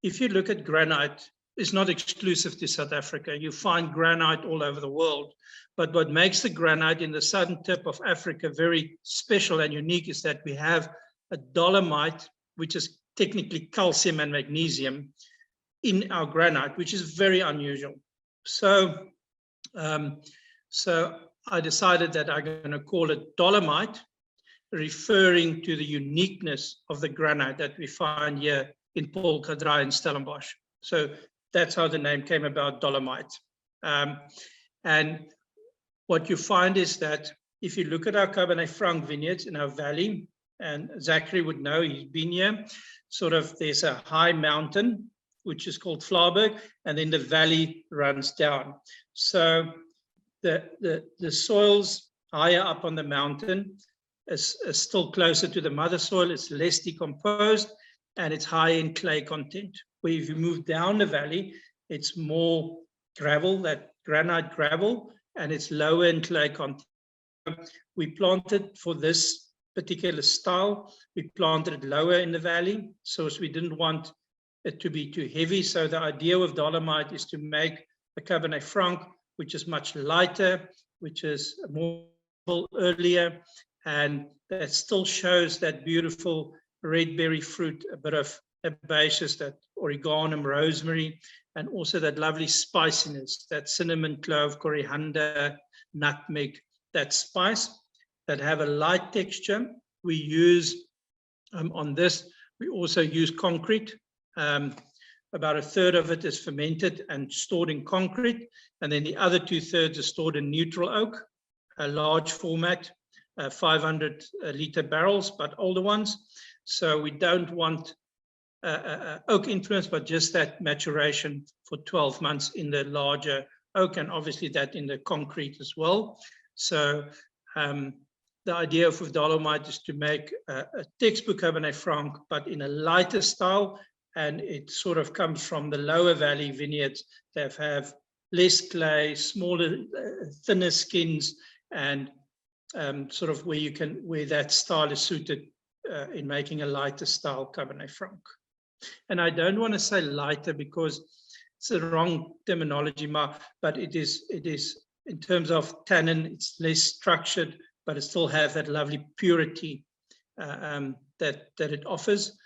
if you look at granite, it's not exclusive to South Africa. You find granite all over the world. But what makes the granite in the southern tip of Africa very special and unique is that we have a dolomite, which is technically calcium and magnesium, in our granite, which is very unusual. So, so I decided that I'm going to call it Dolomite, referring to the uniqueness of the granite that we find here in Polkadra and Stellenbosch. So that's how the name came about, Dolomite. And what you find is that if you look at our Cabernet Franc vineyards in our valley, and Zachary would know, he's been here, sort of there's a high mountain, which is called Vlaarberg, and then the valley runs down. So the soils higher up on the mountain is still closer to the mother soil, it's less decomposed, and it's high in clay content. Where if you move down the valley, it's more gravel, that granite gravel, and it's lower in clay content. We planted for this particular style, we planted it lower in the valley, so we didn't want it to be too heavy. So the idea with Dolomite is to make a Cabernet Franc, which is much lighter, which is more earlier, and that still shows that beautiful red berry fruit, a bit of herbaceous, that oregano, rosemary, and also that lovely spiciness, that cinnamon, clove, coriander, nutmeg, that spice that have a light texture. We use on this, we also use concrete. About a third of it is fermented and stored in concrete, and then the other 2/3 is stored in neutral oak, a large format, 500 liter barrels, but older ones. So we don't want oak influence, but just that maturation for 12 months in the larger oak, and obviously that in the concrete as well. So the idea with Dolomite is to make a textbook Cabernet Franc, but in a lighter style, and it sort of comes from the lower valley vineyards that have less clay, smaller, thinner skins, and sort of where that style is suited in making a lighter style Cabernet Franc. And I don't want to say lighter because it's the wrong terminology, but it is in terms of tannin, it's less structured, but it still has that lovely purity that it offers.